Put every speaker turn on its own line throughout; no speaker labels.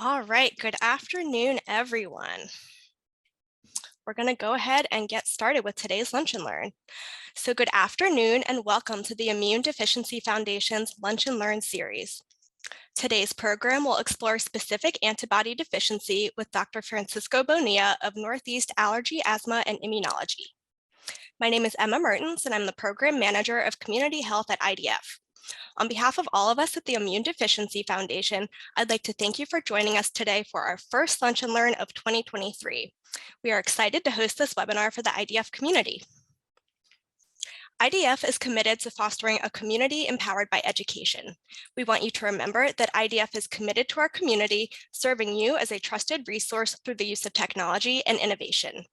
All right, good afternoon, everyone. We're going to go ahead and get started with today's Lunch and Learn. So good afternoon and welcome to the Immune Deficiency Foundation's Lunch and Learn series. Today's program will explore specific antibody deficiency with Dr. Francisco Bonilla of Northeast Allergy, Asthma, and Immunology. My name is Emma Mertens, and I'm the Program Manager of Community Health at IDF. On behalf of all of us at the Immune Deficiency Foundation, I'd like to thank you for joining us today for our first Lunch and Learn of 2023. We are excited to host this webinar for the IDF community. IDF is committed to fostering a community empowered by education. We want you to remember that IDF is committed to our community, serving you as a trusted resource through the use of technology and innovation.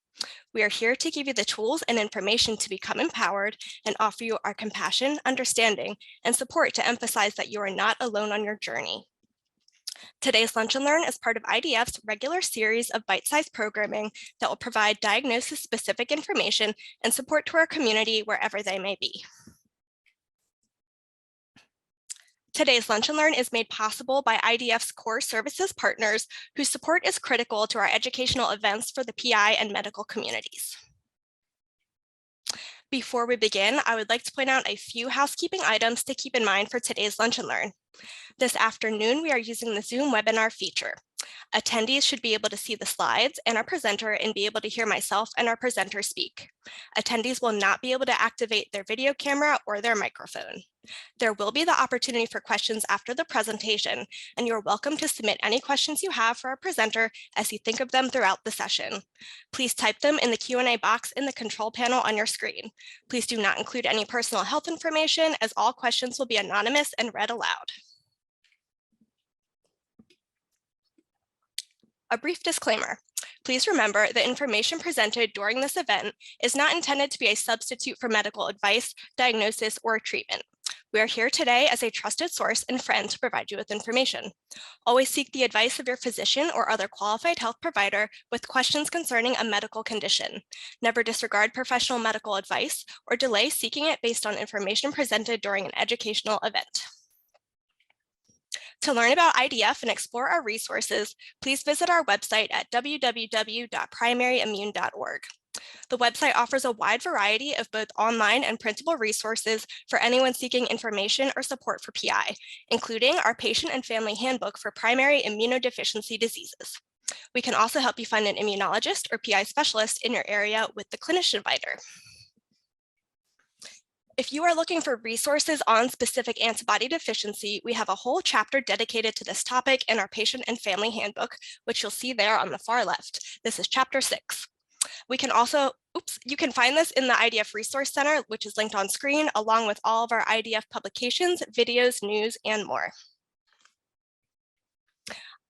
We are here to give you the tools and information to become empowered and offer you our compassion, understanding, and support to emphasize that you are not alone on your journey. Today's Lunch and Learn is part of IDF's regular series of bite-sized programming that will provide diagnosis-specific information and support to our community wherever they may be. Today's Lunch and Learn is made possible by IDF's core services partners, whose support is critical to our educational events for the PI and medical communities. Before we begin, I would like to point out a few housekeeping items to keep in mind for today's Lunch and Learn. This afternoon, we are using the Zoom webinar feature. Attendees should be able to see the slides and our presenter and be able to hear myself and our presenter speak. Attendees will not be able to activate their video camera or their microphone. There will be the opportunity for questions after the presentation, and you're welcome to submit any questions you have for our presenter as you think of them throughout the session. Please type them in the Q&A box in the control panel on your screen. Please do not include any personal health information, as all questions will be anonymous and read aloud. A brief disclaimer. Please remember the information presented during this event is not intended to be a substitute for medical advice, diagnosis, or treatment. We are here today as a trusted source and friend to provide you with information. Always seek the advice of your physician or other qualified health provider with questions concerning a medical condition. Never disregard professional medical advice or delay seeking it based on information presented during an educational event. To learn about IDF and explore our resources, please visit our website at www.primaryimmune.org. The website offers a wide variety of both online and printable resources for anyone seeking information or support for PI, including our patient and family handbook for primary immunodeficiency diseases. We can also help you find an immunologist or PI specialist in your area with the clinician finder. If you are looking for resources on specific antibody deficiency, we have a whole chapter dedicated to this topic in our patient and family handbook, which you'll see there on the far left. This is chapter 6. We can also, you can find this in the IDF Resource Center, which is linked on screen, along with all of our IDF publications, videos, news, and more.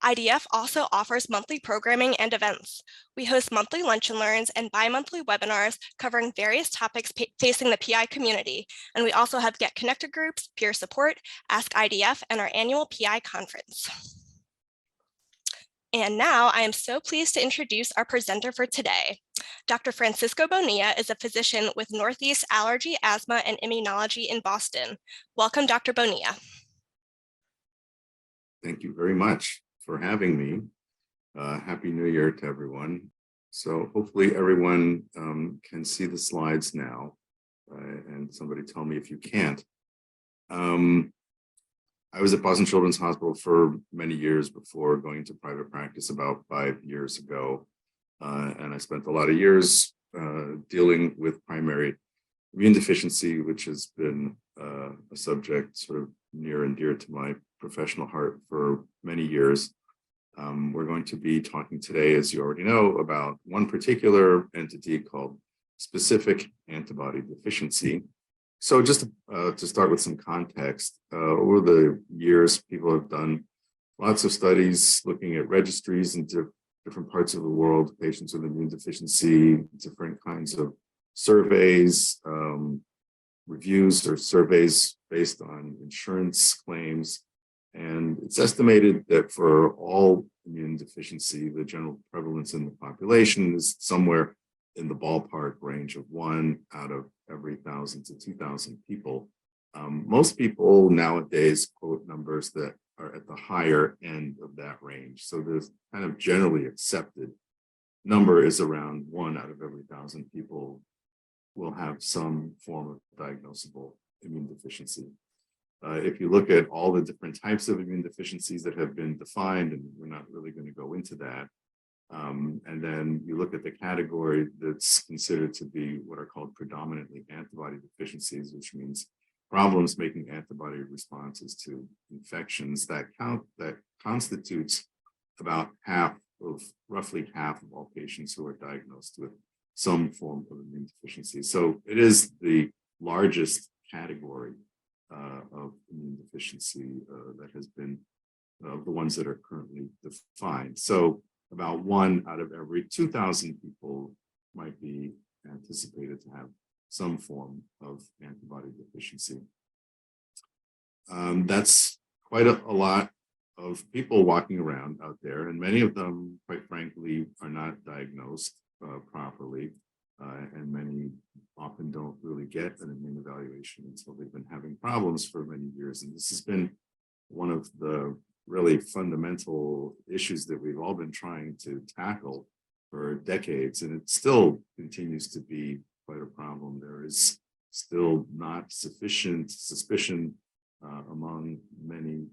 IDF also offers monthly programming and events. We host monthly lunch and learns and bi-monthly webinars covering various topics facing the PI community. And we also have Get Connected groups, peer support, Ask IDF, and our annual PI conference. And now I am so pleased to introduce our presenter for today. Dr. Francisco Bonilla is a physician with Northeast Allergy, Asthma, and Immunology in Boston. Welcome, Dr. Bonilla.
Thank you very much for having me. Happy New Year to everyone. So hopefully everyone can see the slides now, and somebody tell me if you can't. I was at Boston Children's Hospital for many years before going into private practice about 5 years ago. And I spent a lot of years dealing with primary immune deficiency, which has been a subject sort of near and dear to my professional heart for many years. We're going to be talking today, as you already know, about one particular entity called specific antibody deficiency. So just to start with some context, over the years, people have done lots of studies looking at registries in different parts of the world, patients with immune deficiency, different kinds of surveys, reviews or surveys based on insurance claims. And it's estimated that for all immune deficiency, the general prevalence in the population is somewhere in the ballpark range of 1 out of every 1,000 to 2,000 people. Most people nowadays quote numbers that are at the higher end of that range. So the kind of generally accepted number is around 1 out of every 1,000 people will have some form of diagnosable immune deficiency. If you look at all the different types of immune deficiencies that have been defined, and we're not really going to go into that, and then you look at the category that's considered to be what are called predominantly antibody deficiencies, which means problems making antibody responses to infections, that constitutes about roughly half of all patients who are diagnosed with some form of immune deficiency. So it is the largest category of immune deficiency that has been the ones that are currently defined. So about 1 out of every 2,000 people might be anticipated to have some form of antibody deficiency. That's quite a lot of people walking around out there, and many of them, quite frankly, are not diagnosed properly, and many often don't really get an immune evaluation until they've been having problems for many years. And this has been one of the really fundamental issues that we've all been trying to tackle for decades, and it still continues to be quite a problem. There is still not sufficient suspicion among many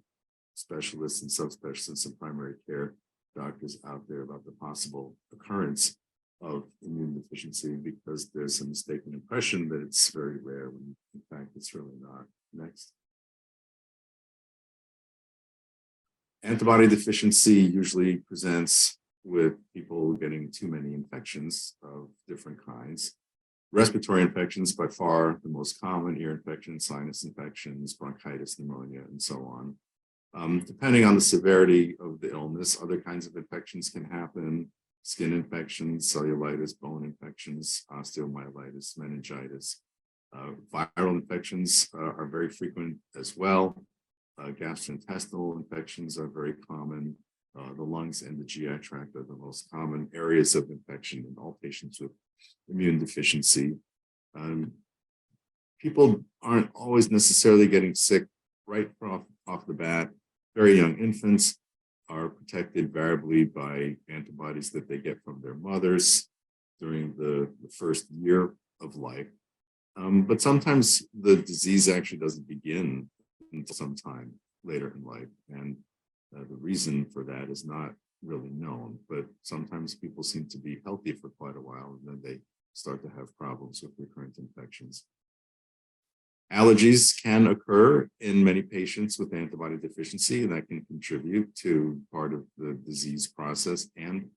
specialists and subspecialists and primary care doctors out there about the possible occurrence of immune deficiency, because there's a mistaken impression that it's very rare when in fact it's really not. Next. Antibody deficiency usually presents with people getting too many infections of different kinds. Respiratory infections, by far the most common: ear infections, sinus infections, bronchitis, pneumonia, and so on. Depending on the severity of the illness, other kinds of infections can happen: skin infections, cellulitis, bone infections, osteomyelitis, meningitis. Viral infections are very frequent as well. Gastrointestinal infections are very common. The lungs and the GI tract are the most common areas of infection in all patients with immune deficiency. People aren't always necessarily getting sick right off the bat. Very young infants are protected variably by antibodies that they get from their mothers during the first year of life. But sometimes the disease actually doesn't begin until sometime later in life. And the reason for that is not really known, but sometimes people seem to be healthy for quite a while, and then they start to have problems with recurrent infections. Allergies can occur in many patients with antibody deficiency, and that can contribute to part of the disease process and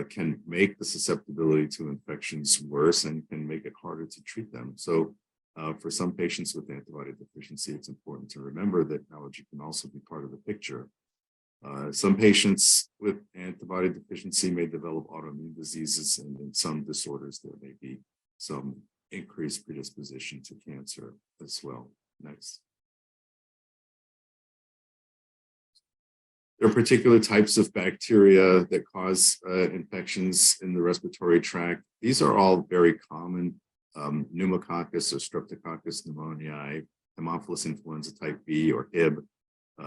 can make the susceptibility to infections worse and can make it harder to treat them. So for some patients with antibody deficiency, it's important to remember that allergy can also be part of the picture. Some patients with antibody deficiency may develop autoimmune diseases, and in some disorders, there may be some increased predisposition to cancer as well. Next. There are particular types of bacteria that cause infections in the respiratory tract. These are all very common: pneumococcus or streptococcus pneumoniae, Haemophilus influenza type B or Hib.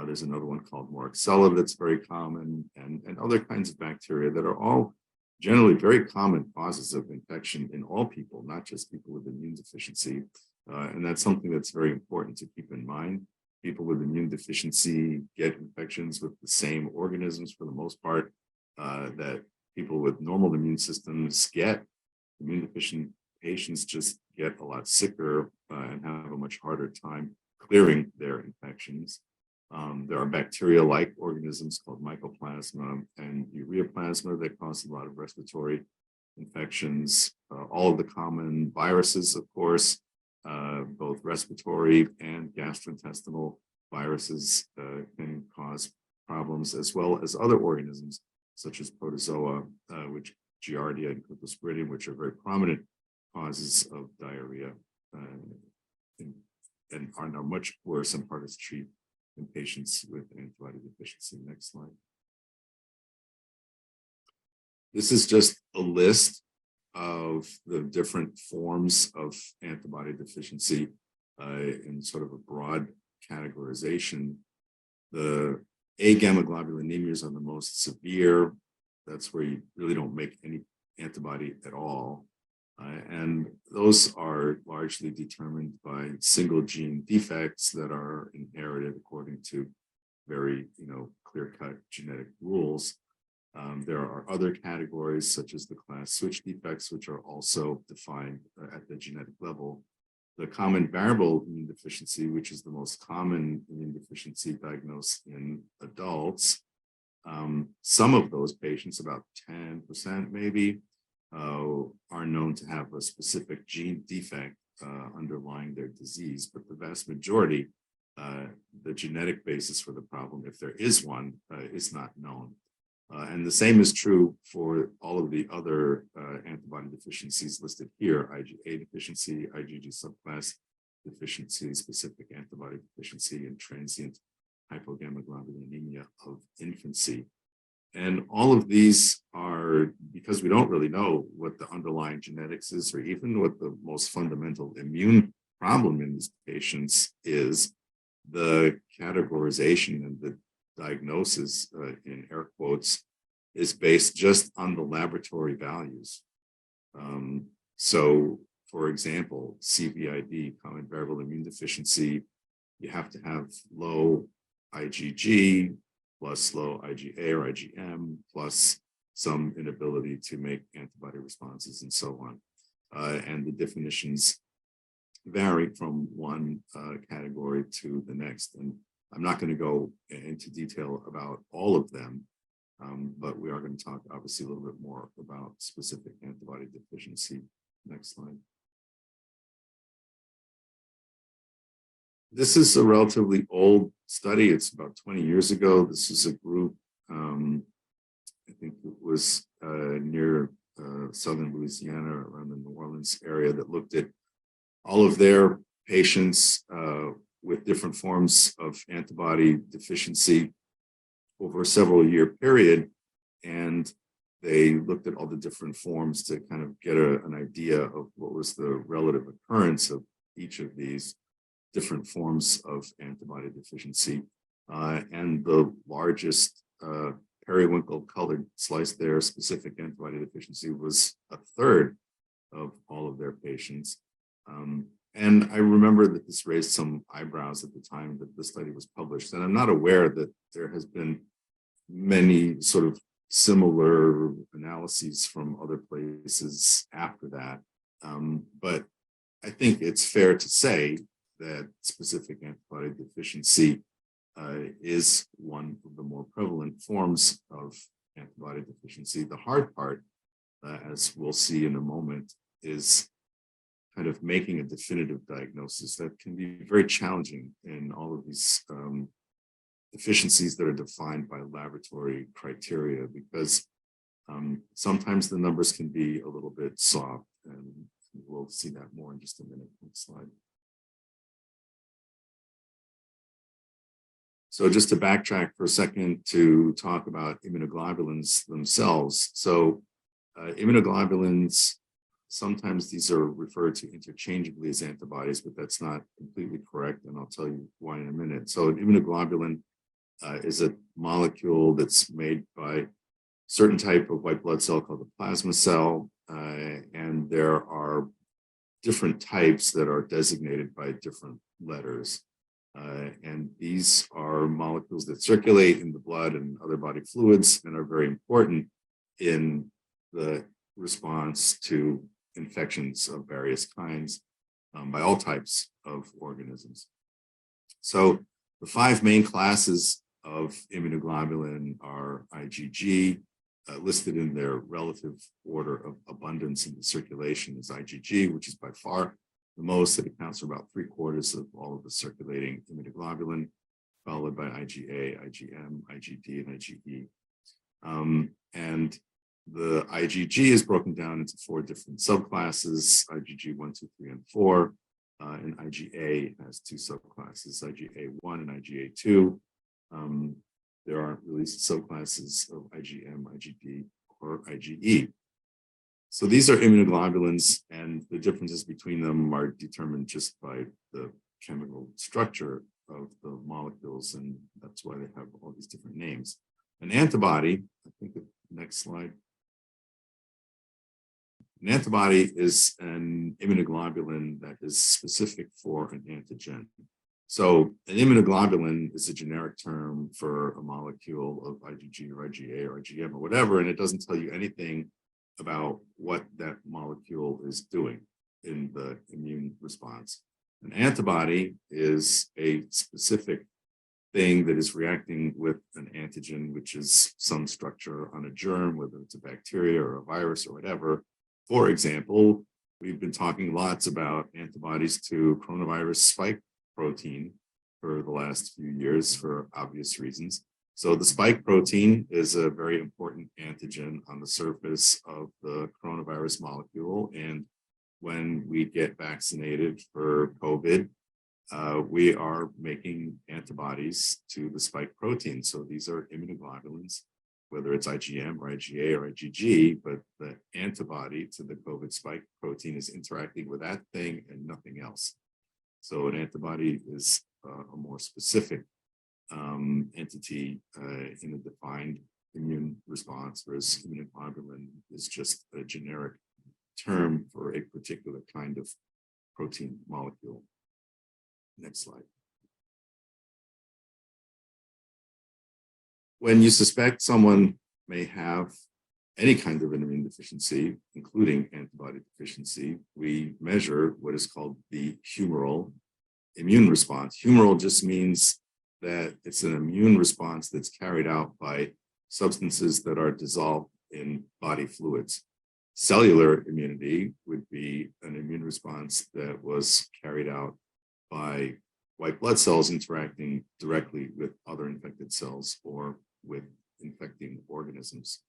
There's another one called Moraxella that's very common, and other kinds of bacteria that are all generally very common causes of infection in all people, not just people with immune deficiency. And that's something that's very important to keep in mind. People with immune deficiency get infections with the same organisms for the most part that people with normal immune systems get. Immune deficient patients just get a lot sicker and have a much harder time clearing their infections. There are bacteria-like organisms called mycoplasma and ureaplasma that cause a lot of respiratory infections. All of the common viruses, of course, both respiratory and gastrointestinal viruses can cause problems, as well as other organisms such as protozoa, which Giardia and Cryptosporidium, which are very prominent causes of diarrhea and are now much worse and harder to treat in patients with antibody deficiency. Next slide. This is just a list of the different forms of antibody deficiency in sort of a broad categorization. The Agamma-globulin are the most severe. That's where you really don't make any antibody at all. And those are largely determined by single gene defects that are inherited according to very, clear-cut genetic rules. There are other categories such as the class switch defects, which are also defined at the genetic level. The common variable immune deficiency, which is the most common immune deficiency diagnosed in adults. Some of those patients, about 10% maybe, are known to have a specific gene defect underlying their disease, but the vast majority, the genetic basis for the problem, if there is one, is not known. And the same is true for all of the other antibody deficiencies listed here: IgA deficiency, IgG subclass deficiency, specific antibody deficiency, and transient hypogammaglobulinemia of infancy. And all of these are, because we don't really know what the underlying genetics is, or even what the most fundamental immune problem in these patients is, the categorization and the diagnosis, in air quotes, is based just on the laboratory values. So, for example, CVID, common variable immune deficiency, you have to have low IgG plus low IgA or IgM plus some inability to make antibody responses and so on. And the definitions vary from one category to the next. And I'm not going to go into detail about all of them, but we are going to talk obviously a little bit more about specific antibody deficiency. Next slide. This is a relatively old study. It's about 20 years ago. This is a group, I think it was near southern Louisiana, around the New Orleans area, that looked at all of their patients with different forms of antibody deficiency over a several-year period. And they looked at all the different forms to kind of get an idea of what was the relative occurrence of each of these different forms of antibody deficiency. And the largest periwinkle colored slice there, specific antibody deficiency, was a third of all of their patients. And I remember that this raised some eyebrows at the time that the study was published. And I'm not aware that there has been many sort of similar analyses from other places after that. But I think it's fair to say that specific antibody deficiency is one of the more prevalent forms of antibody deficiency. The hard part, as we'll see in a moment, is kind of making a definitive diagnosis. That can be very challenging in all of these deficiencies that are defined by laboratory criteria, because sometimes the numbers can be a little bit soft, and we'll see that more in just a minute. Next slide. So just to backtrack for a second to talk about immunoglobulins themselves. So immunoglobulins, sometimes these are referred to interchangeably as antibodies, but that's not completely correct, and I'll tell you why in a minute. So an immunoglobulin is a molecule that's made by a certain type of white blood cell called the plasma cell, and there are different types that are designated by different letters. And these are molecules that circulate in the blood and other body fluids and are very important in the response to infections of various kinds by all types of organisms. So the five main classes of immunoglobulin are IgG, listed in their relative order of abundance in the circulation is IgG, which is by far the most. It accounts for about 3/4 of all of the circulating immunoglobulin, followed by IgA, IgM, IgD, and IgE. And the IgG is broken down into 4 different subclasses: IgG 1, 2, 3, and 4. And IgA has 2 subclasses, IgA1 and IgA2. There aren't really subclasses of IgM, IgD, or IgE. So these are immunoglobulins, and the differences between them are determined just by the chemical structure of the molecules, and that's why they have all these these different names. An antibody, I think the next slide. An antibody is an immunoglobulin that is specific for an antigen. So an immunoglobulin is a generic term for a molecule of IgG or IgA or IgM or whatever, and it doesn't tell you anything about what that molecule is doing in the immune response. An antibody is a specific thing that is reacting with an antigen, which is some structure on a germ, whether it's a bacteria or a virus or whatever. For example, we've been talking lots about antibodies to coronavirus spike protein for the last few years for obvious reasons. So the spike protein is a very important antigen on the surface of the coronavirus molecule. And when we get vaccinated for COVID, we are making antibodies to the spike protein. So these are immunoglobulins, whether it's IgM or IgA or IgG, but the antibody to the COVID spike protein is interacting with that thing and nothing else. So an antibody is a more specific entity in a defined immune response, whereas immunoglobulin is just a generic term for a particular kind of protein molecule. Next slide. When you suspect someone may have any kind of an immune deficiency, including antibody deficiency, we measure what is called the humoral immune response. Humoral just means that it's an immune response that's carried out by substances that are dissolved in body fluids. Cellular immunity would be an immune response that was carried out by white blood cells interacting directly with other infected cells or with infecting organisms.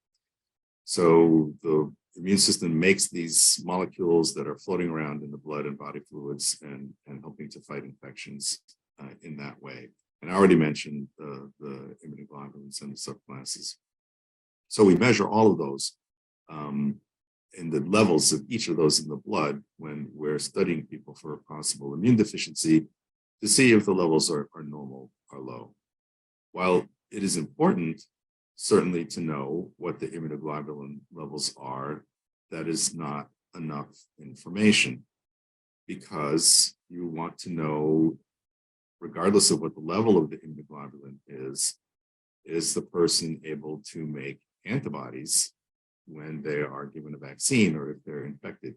So the immune system makes these molecules that are floating around in the blood and body fluids and helping to fight infections in that way. And I already mentioned the immunoglobulins and the subclasses. So we measure all of those in the levels of each of those in the blood when we're studying people for a possible immune deficiency to see if the levels are normal or low. While it is important, certainly, to know what the immunoglobulin levels are, that is not enough information, because you want to know, regardless of what the level of the immunoglobulin is the person able to make antibodies when they are given a vaccine or if they're infected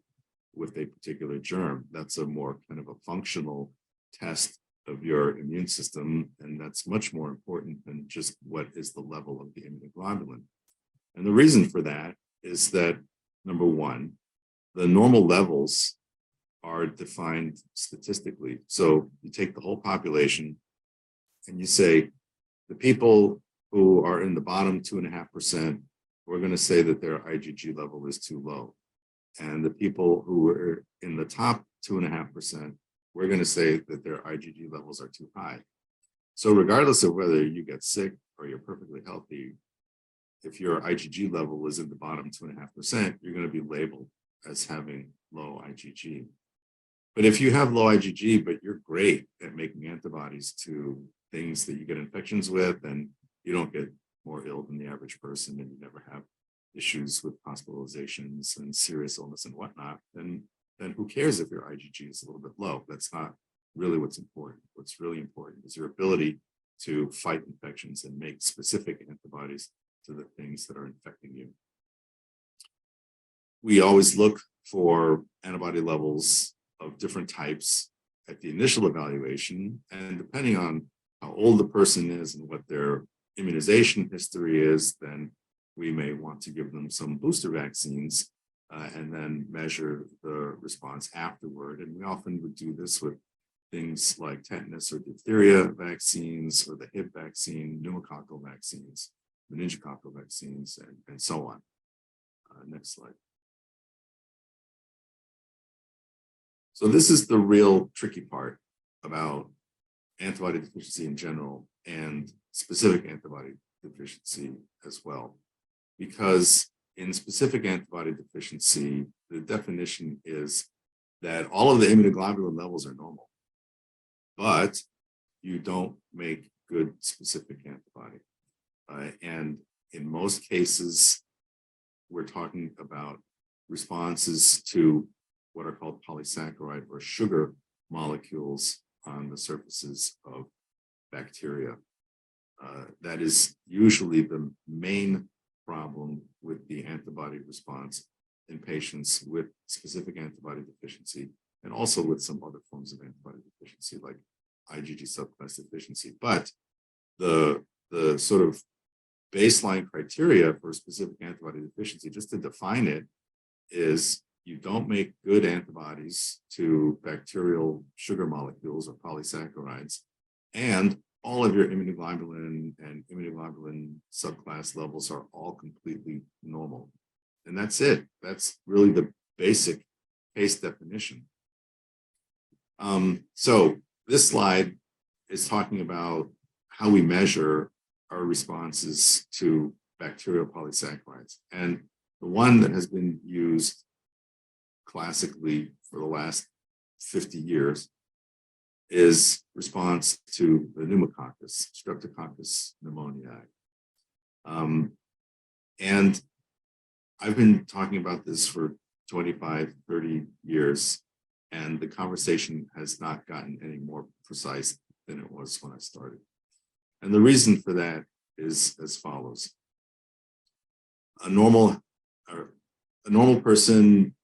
with a particular germ. That's a more kind of a functional test of your immune system, and that's much more important than just what is the level of the immunoglobulin. And the reason for that is that, number one, the normal levels are defined statistically. So you take the whole population and you say the people who are in the bottom 2.5%, we're going to say that their IgG level is too low. And the people who are in the top 2.5%, we're going to say that their IgG levels are too high. So regardless of whether you get sick or you're perfectly healthy, if your IgG level is in the bottom 2.5%, you're going to be labeled as having low IgG. But if you have low IgG, but you're great at making antibodies to things that you get infections with, and you don't get more ill than the average person, and you never have issues with hospitalizations and serious illness and whatnot, then who cares if your IgG is a little bit low? That's not really what's important. What's really important is your ability to fight infections and make specific antibodies to the things that are infecting you. We always look for antibody levels of different types at the initial evaluation, and depending on how old the person is and what their immunization history is, then we may want to give them some booster vaccines and then measure the response afterward. And we often would do this with things like tetanus or diphtheria vaccines, or the Hib vaccine, pneumococcal vaccines, meningococcal vaccines, and so on. Next slide. So this is the real tricky part about antibody deficiency in general and specific antibody deficiency as well. Because in specific antibody deficiency, the definition is that all of the immunoglobulin levels are normal, but you don't make good specific antibody. And in most cases, we're talking about responses to what are called polysaccharide or sugar molecules on the surfaces of bacteria. That is usually the main problem with the antibody response in patients with specific antibody deficiency, and also with some other forms of antibody deficiency like IgG subclass deficiency. But the sort of baseline criteria for specific antibody deficiency, just to define it, is you don't make good antibodies to bacterial sugar molecules or polysaccharides, and all of your immunoglobulin and immunoglobulin subclass levels are all completely normal. And that's it. That's really the basic case definition. So this slide is talking about how we measure our responses to bacterial polysaccharides. And the one that has been used classically for the last 50 years is response to the pneumococcus, Streptococcus pneumoniae. And I've been talking about this for 25, 30 years, and the conversation has not gotten any more precise than it was when I started. And the reason for that is as follows. A normal person,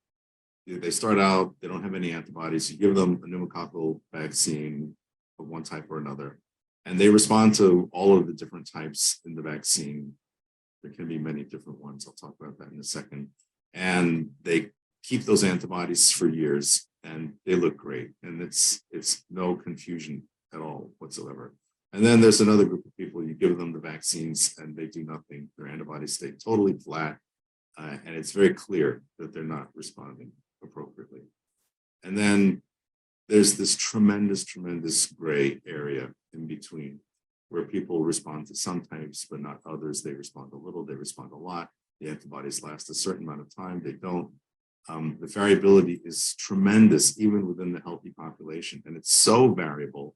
they start out, they don't have any antibodies. You give them a pneumococcal vaccine of one type or another, and they respond to all of the different types in the vaccine. There can be many different ones. I'll talk about that in a second. And they keep those antibodies for years, and they look great. And it's no confusion at all whatsoever. And then there's another group of people, you give them the vaccines and they do nothing. Their antibodies stay totally flat. And it's very clear that they're not responding appropriately. And then there's this tremendous gray area in between where people respond to some types, but not others. They respond a little, they respond a lot. The antibodies last a certain amount of time, they don't. The variability is tremendous, even within the healthy population. And it's so variable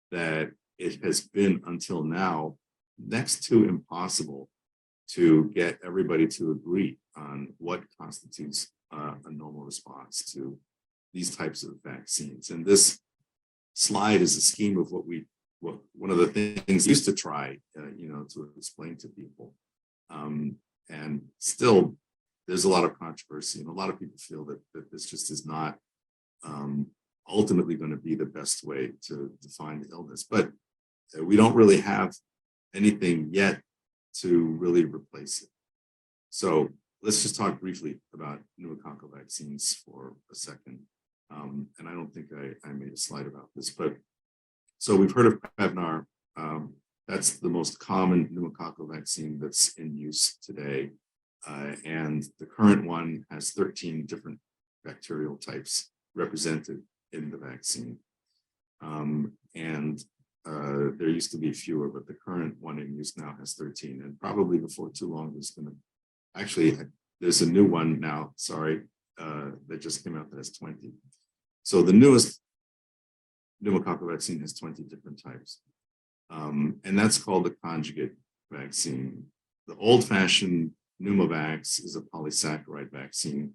that it has been until now next to impossible to get everybody to agree on what constitutes a normal response to these types of vaccines. And this slide is a scheme of what one of the things we used to try, to explain to people. And still, there's a lot of controversy, and a lot of people feel that this just is not ultimately going to be the best way to define the illness. But we don't really have anything yet to really replace it. So let's just talk briefly about pneumococcal vaccines for a second. And I don't think I made a slide about this, but so we've heard of Prevnar. That's the most common pneumococcal vaccine that's in use today. And the current one has 13 different bacterial types represented in the vaccine. There used to be fewer, but the current one in use now has 13. And probably before too long, there's a new one now, that just came out that has 20. So the newest pneumococcal vaccine has 20 different types. And that's called the conjugate vaccine. The old-fashioned Pneumovax is a polysaccharide vaccine,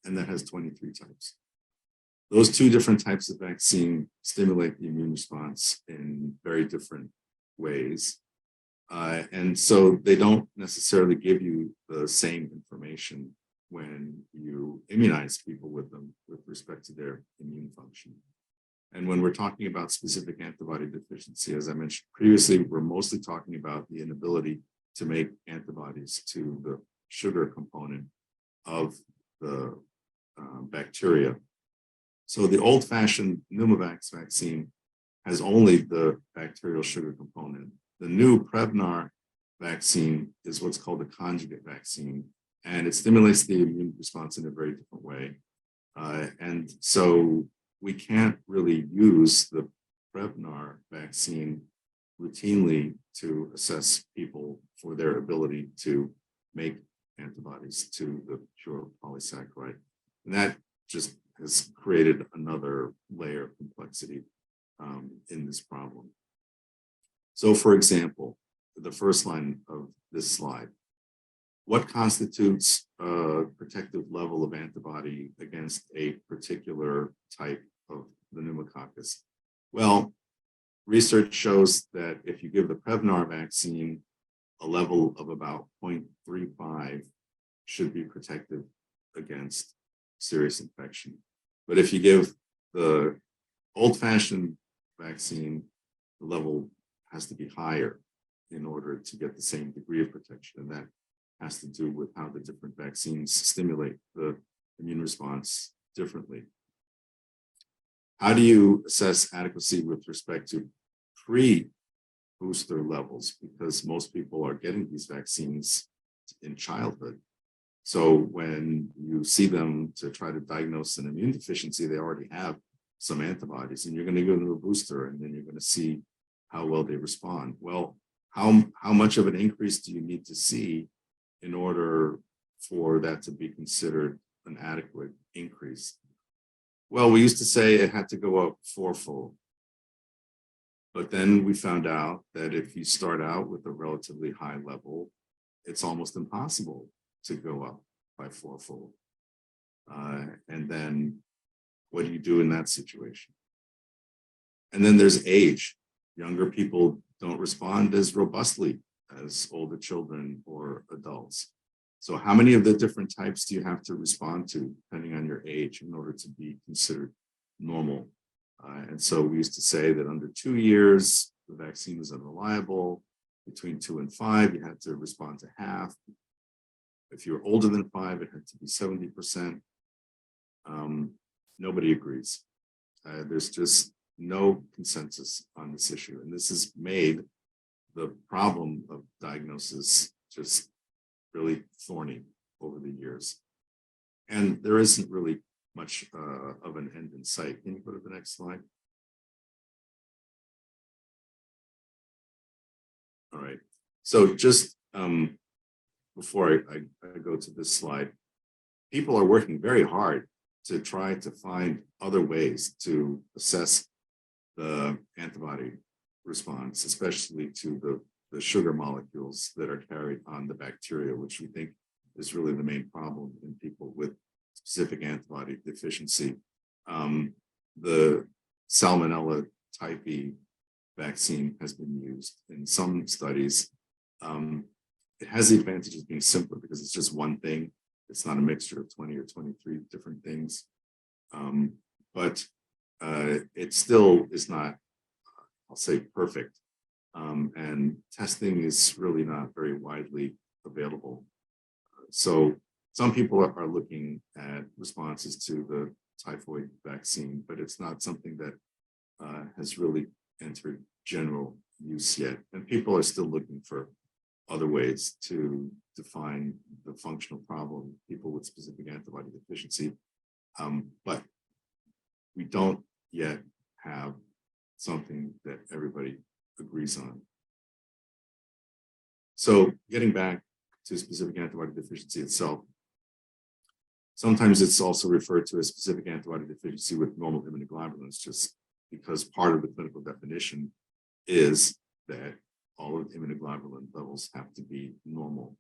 and that has 23 types. Those two different types of vaccine stimulate the immune response in very different ways. And so they don't necessarily give you the same information when you immunize people with them with respect to their immune function. And when we're talking about specific antibody deficiency, as I mentioned previously, we're mostly talking about the inability to make antibodies to the sugar component of the bacteria. So the old-fashioned Pneumovax vaccine has only the bacterial sugar component. The new Prevnar vaccine is what's called a conjugate vaccine, and it stimulates the immune response in a very different way. And so we can't really use the Prevnar vaccine routinely to assess people for their ability to make antibodies to the pure polysaccharide. And that just has created another layer of complexity in this problem. So for example, the first line of this slide. What constitutes a protective level of antibody against a particular type of the pneumococcus? Well, research shows that if you give the Prevnar vaccine, a level of about 0.35 should be protective against serious infection. But if you give the old-fashioned vaccine, the level has to be higher in order to get the same degree of protection. And that has to do with how the different vaccines stimulate the immune response differently. How do you assess adequacy with respect to pre-booster levels? Because most people are getting these vaccines in childhood. So when you see them to try to diagnose an immune deficiency, they already have some antibodies, and you're going to give them a booster, and then you're going to see how well they respond. Well, how much of an increase do you need to see in order for that to be considered an adequate increase? Well, we used to say it had to go up fourfold. But then we found out that if you start out with a relatively high level, it's almost impossible to go up by fourfold. And then what do you do in that situation? And then there's age. Younger people don't respond as robustly as older children or adults. So how many of the different types do you have to respond to depending on your age in order to be considered normal? And so we used to say that under 2 years, the vaccine was unreliable. Between 2 and 5, you had to respond to half. If you were older than 5, it had to be 70%. Nobody agrees. There's just no consensus on this issue. And this has made the problem of diagnosis just really thorny over the years. And there isn't really much of an end in sight. Can you go to the next slide? All right. So just before I go to this slide, people are working very hard to try to find other ways to assess the antibody response, especially to the sugar molecules that are carried on the bacteria, which we think is really the main problem in people with specific antibody deficiency. The Salmonella type E vaccine has been used in some studies. It has the advantage of being simpler because it's just one thing. It's not a mixture of 20 or 23 different things. But it still is not, I'll say, perfect. And testing is really not very widely available. So some people are looking at responses to the typhoid vaccine, but it's not something that has really entered general use yet. And people are still looking for other ways to define the functional problem, people with specific antibody deficiency. But we don't yet have something that everybody agrees on. So getting back to specific antibody deficiency itself, sometimes it's also referred to as specific antibody deficiency with normal immunoglobulins, just because part of the clinical definition is that all of the immunoglobulin levels have to be normal.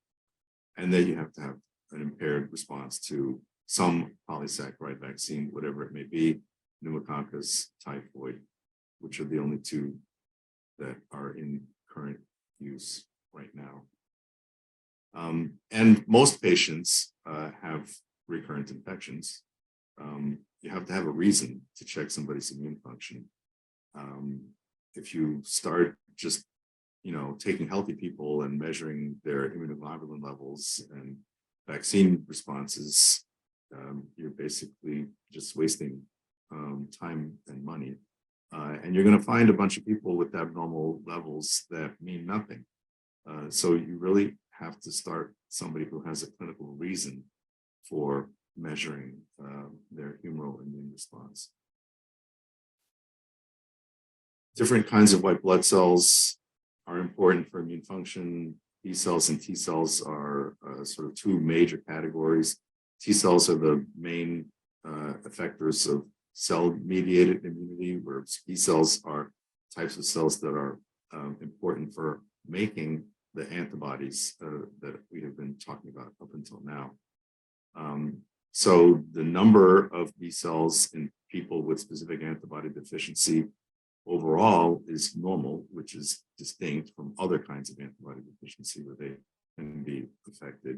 And then you have to have an impaired response to some polysaccharide vaccine, whatever it may be, pneumococcus, typhoid, which are the only two that are in current use right now. And most patients have recurrent infections. You have to have a reason to check somebody's immune function. If you start just, taking healthy people and measuring their immunoglobulin levels and vaccine responses, you're basically just wasting time and money. And you're going to find a bunch of people with abnormal levels that mean nothing. So you really have to start somebody who has a clinical reason for measuring their humoral immune response. Different kinds of white blood cells are important for immune function. B cells and T cells are sort of two major categories. T cells are the main effectors of cell-mediated immunity, whereas B cells are types of cells that are important for making the antibodies that we have been talking about up until now. So the number of B cells in people with specific antibody deficiency overall is normal, which is distinct from other kinds of antibody deficiency where they can be affected.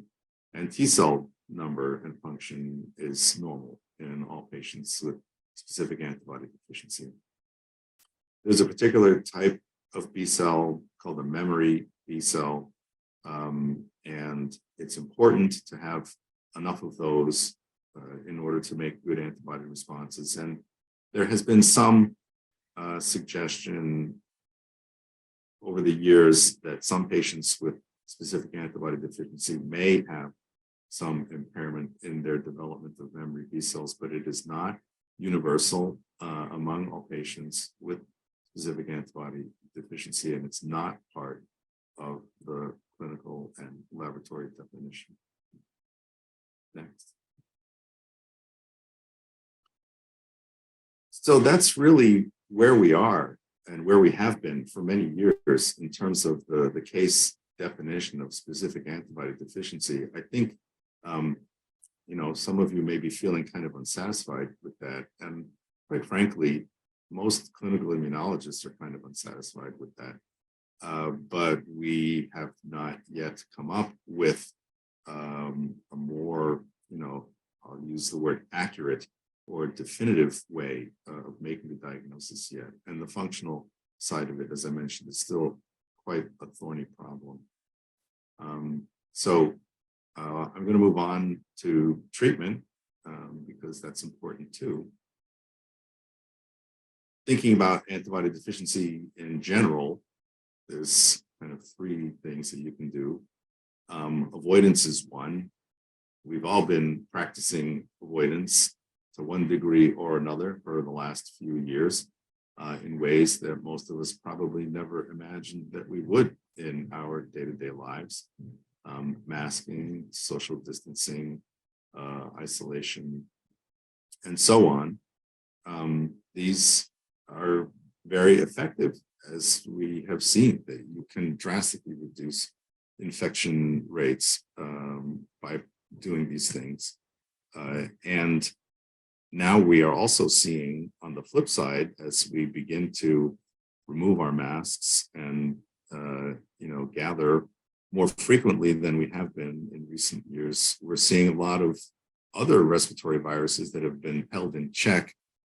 And T cell number and function is normal in all patients with specific antibody deficiency. There's a particular type of B cell called a memory B cell, and it's important to have enough of those in order to make good antibody responses. And there has been some suggestion over the years that some patients with specific antibody deficiency may have some impairment in their development of memory B cells, but it is not universal among all patients with specific antibody deficiency, and it's not part of the clinical and laboratory definition. Next. So that's really where we are and where we have been for many years in terms of the case definition of specific antibody deficiency. I think, some of you may be feeling kind of unsatisfied with that. And quite frankly, most clinical immunologists are kind of unsatisfied with that. But we have not yet come up with a more, I'll use the word accurate or definitive way of making the diagnosis yet. And the functional side of it, as I mentioned, is still quite a thorny problem. So I'm going to move on to treatment because that's important too. Thinking about antibody deficiency in general, there's kind of three things that you can do. Avoidance is one. We've all been practicing avoidance to one degree or another for the last few years in ways that most of us probably never imagined that we would in our day-to-day lives. Masking, social distancing, isolation, and so on. These are very effective, as we have seen, that you can drastically reduce infection rates by doing these things. And now we are also seeing, on the flip side, as we begin to remove our masks and gather more frequently than we have been in recent years, we're seeing a lot of other respiratory viruses that have been held in check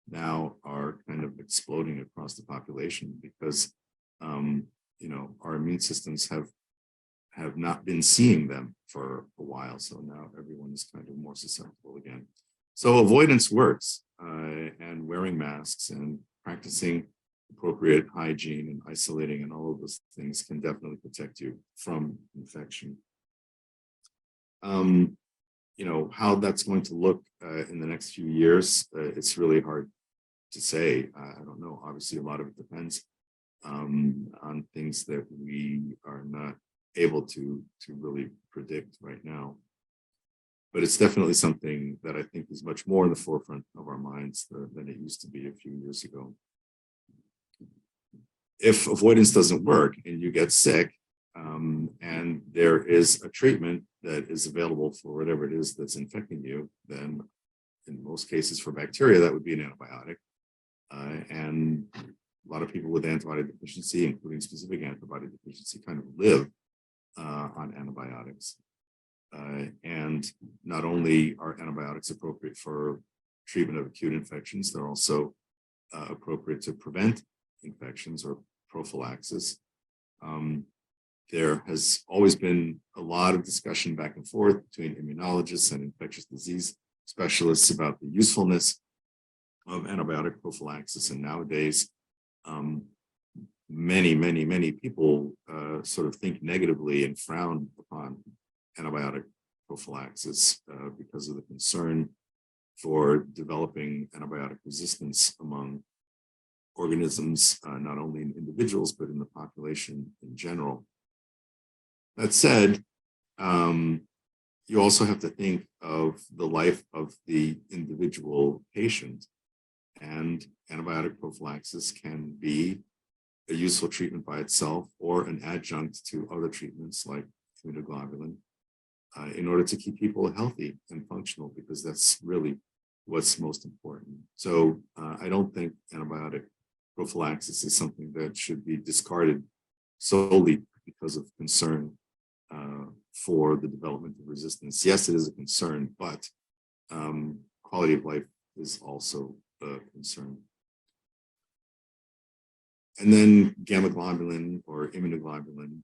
now are kind of exploding across the population because our immune systems have not been seeing them for a while. So now everyone is kind of more susceptible again. So avoidance works, and wearing masks and practicing appropriate hygiene and isolating and all of those things can definitely protect you from infection. How that's going to look in the next few years, it's really hard to say. I don't know. Obviously, a lot of it depends on things that we are not able to really predict right now. But it's definitely something that I think is much more in the forefront of our minds than it used to be a few years ago. If avoidance doesn't work and you get sick, and there is a treatment that is available for whatever it is that's infecting you, then in most cases for bacteria, that would be an antibiotic. And a lot of people with antibody deficiency, including specific antibody deficiency, kind of live on antibiotics. And not only are antibiotics appropriate for treatment of acute infections, they're also appropriate to prevent infections or prophylaxis. There has always been a lot of discussion back and forth between immunologists and infectious disease specialists about the usefulness of antibiotic prophylaxis. And nowadays, many people sort of think negatively and frown upon antibiotic prophylaxis because of the concern for developing antibiotic resistance among organisms, not only in individuals, but in the population in general. That said, you also have to think of the life of the individual patient, and antibiotic prophylaxis can be a useful treatment by itself or an adjunct to other treatments like immunoglobulin in order to keep people healthy and functional, because that's really what's most important. So I don't think antibiotic prophylaxis is something that should be discarded solely because of concern for the development of resistance. Yes, it is a concern, but quality of life is also a concern. And then gamma globulin or immunoglobulin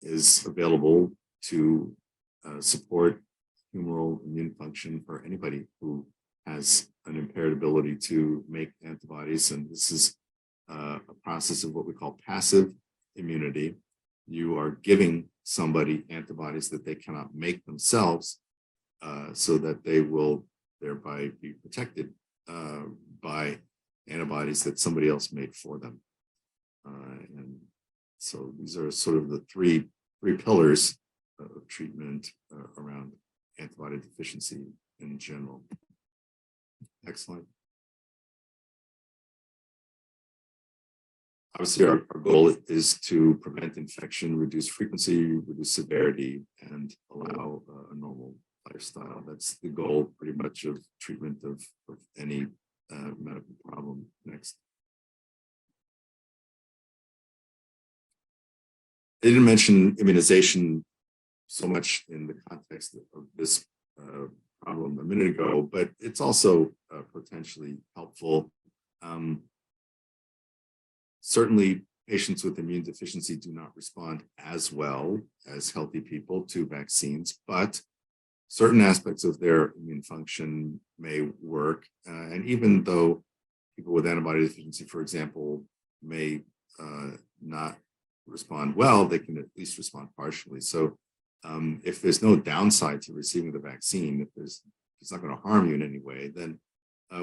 is available to support humoral immune function for anybody who has an impaired ability to make antibodies. And this is a process of what we call passive immunity. You are giving somebody antibodies that they cannot make themselves, so that they will thereby be protected by antibodies that somebody else made for them. And so these are sort of the three pillars of treatment around antibody deficiency in general. Next slide. Obviously, our goal is to prevent infection, reduce frequency, reduce severity, and allow a normal lifestyle. That's the goal pretty much of treatment of any medical problem. Next. I didn't mention immunization so much in the context of this problem a minute ago, but it's also potentially helpful. Certainly, patients with immune deficiency do not respond as well as healthy people to vaccines, but certain aspects of their immune function may work. And even though people with antibody deficiency, for example, may not respond well, they can at least respond partially. So if there's no downside to receiving the vaccine, if it's not going to harm you in any way, then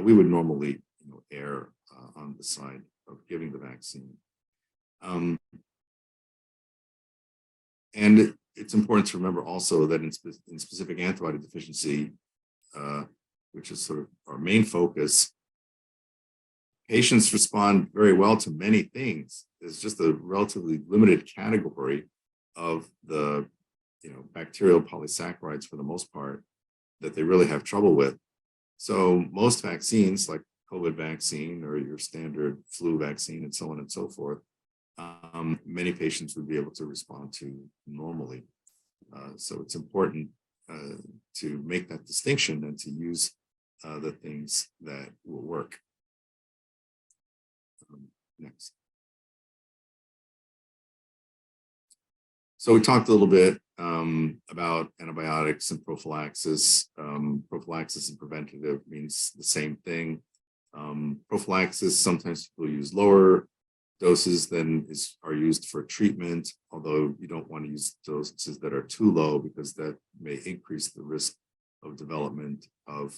we would normally err on the side of giving the vaccine. And it's important to remember also that in specific antibody deficiency, which is sort of our main focus, patients respond very well to many things. There's just a relatively limited category of the bacterial polysaccharides, for the most part, that they really have trouble with. So most vaccines, like COVID vaccine or your standard flu vaccine and so on and so forth, many patients would be able to respond to normally. So it's important to make that distinction and to use the things that will work. Next. So we talked a little bit about antibiotics and prophylaxis. Prophylaxis and preventative means the same thing. Prophylaxis, sometimes people use lower doses than are used for treatment, although you don't want to use doses that are too low because that may increase the risk of development of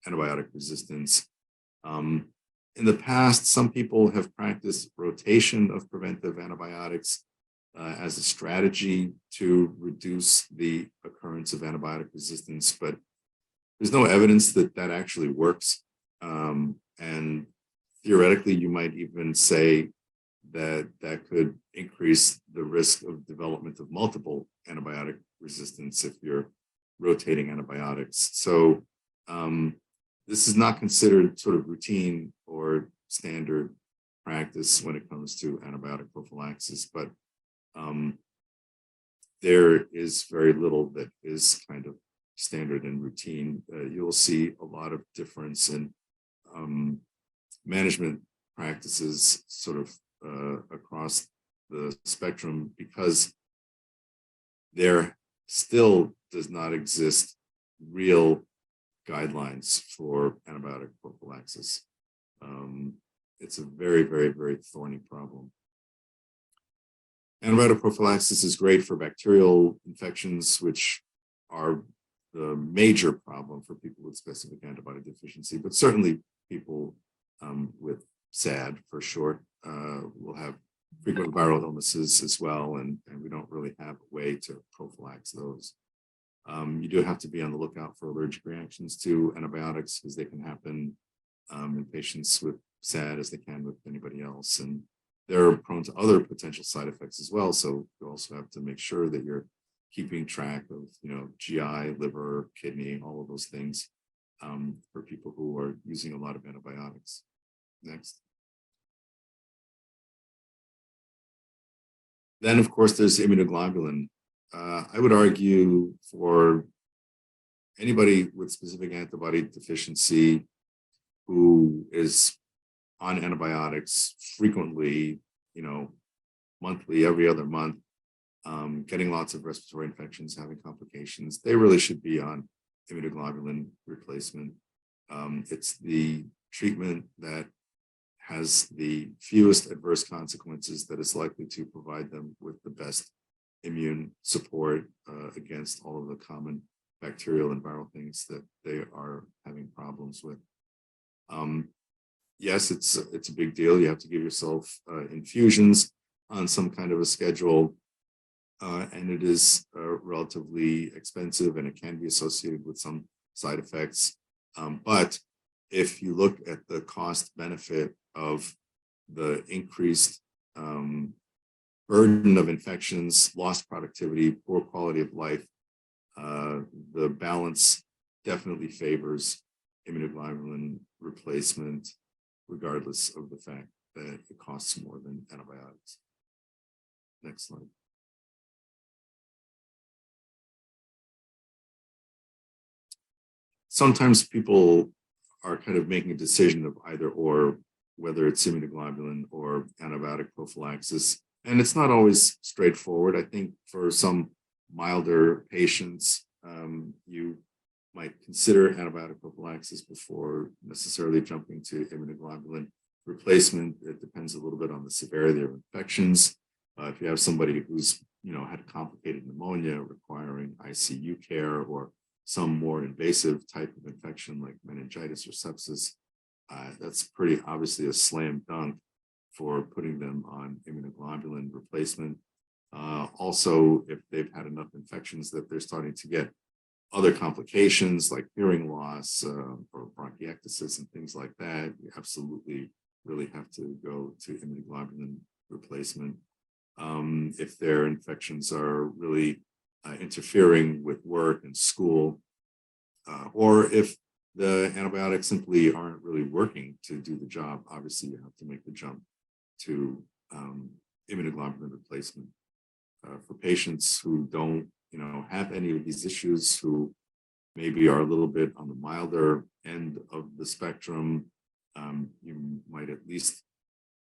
antibiotic resistance. In the past, some people have practiced rotation of preventive antibiotics as a strategy to reduce the occurrence of antibiotic resistance, but there's no evidence that that actually works. And theoretically, you might even say that that could increase the risk of development of multiple antibiotic resistance if you're rotating antibiotics. So this is not considered sort of routine or standard practice when it comes to antibiotic prophylaxis, but there is very little that is kind of standard and routine. You'll see a lot of difference in management practices sort of across the spectrum, because there still does not exist real guidelines for antibiotic prophylaxis. It's a very, very, very thorny problem. Antibiotic prophylaxis is great for bacterial infections, which are the major problem for people with specific antibody deficiency, but certainly people with SAD, for short, will have frequent viral illnesses as well, and we don't really have a way to prophylax those. You do have to be on the lookout for allergic reactions to antibiotics, because they can happen in patients with sad as they can with anybody else. And they're prone to other potential side effects as well. So you also have to make sure that you're keeping track of, GI, liver, kidney, all of those things for people who are using a lot of antibiotics. Next. Then, of course, there's immunoglobulin. I would argue for anybody with specific antibody deficiency who is on antibiotics frequently, monthly, every other month, getting lots of respiratory infections, having complications, they really should be on immunoglobulin replacement. It's the treatment that has the fewest adverse consequences, that is likely to provide them with the best immune support against all of the common bacterial and viral things that they are having problems with. Yes, it's a big deal. You have to give yourself infusions on some kind of a schedule, and it is relatively expensive, and it can be associated with some side effects. But if you look at the cost benefit of the increased burden of infections, lost productivity, poor quality of life, the balance definitely favors immunoglobulin replacement, regardless of the fact that it costs more than antibiotics. Next slide. Sometimes people are kind of making a decision of either or, whether it's immunoglobulin or antibiotic prophylaxis. And it's not always straightforward. I think for some milder patients, you might consider antibiotic prophylaxis before necessarily jumping to immunoglobulin replacement. It depends a little bit on the severity of infections. If you have somebody who's had complicated pneumonia requiring ICU care, or some more invasive type of infection like meningitis or sepsis, that's pretty obviously a slam dunk for putting them on immunoglobulin replacement. Also, if they've had enough infections that they're starting to get other complications like hearing loss or bronchiectasis and things like that, you absolutely really have to go to immunoglobulin replacement. If their infections are really interfering with work and school, or if the antibiotics simply aren't really working to do the job, obviously you have to make the jump to immunoglobulin replacement. For patients who don't, have any of these issues, who maybe are a little bit on the milder end of the spectrum, you might at least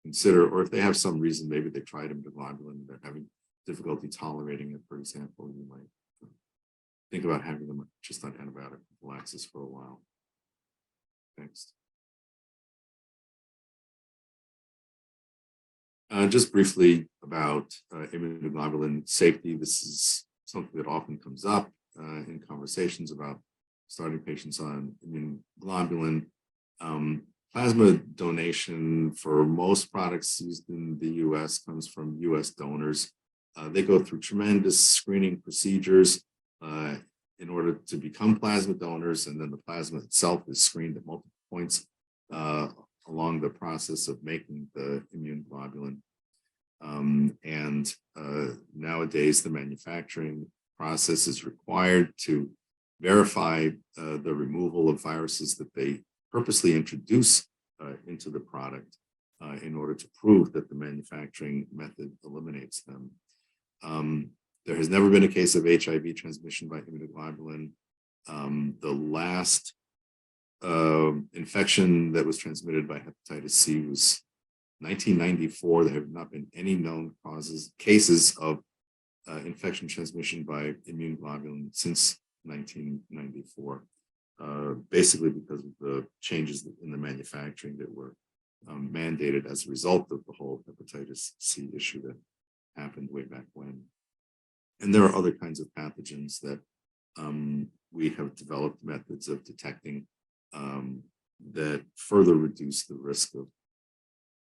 consider, or if they have some reason, maybe they tried immunoglobulin, they're having difficulty tolerating it, for example, you might think about having them just on antibiotic prophylaxis for a while. Next. Just briefly about immunoglobulin safety. This is something that often comes up in conversations about starting patients on immunoglobulin. Plasma donation for most products used in the US comes from US donors. They go through tremendous screening procedures in order to become plasma donors, and then the plasma itself is screened at multiple points along the process of making the immune globulin. Nowadays, the manufacturing process is required to verify the removal of viruses that they purposely introduce into the product in order to prove that the manufacturing method eliminates them. There has never been a case of HIV transmission by immunoglobulin. The last infection that was transmitted by hepatitis C was 1994. There have not been any known cases of infection transmission by immune globulin since 1994, basically because of the changes in the manufacturing that were mandated as a result of the whole hepatitis C issue that happened way back when. And there are other kinds of pathogens that we have developed methods of detecting that further reduce the risk of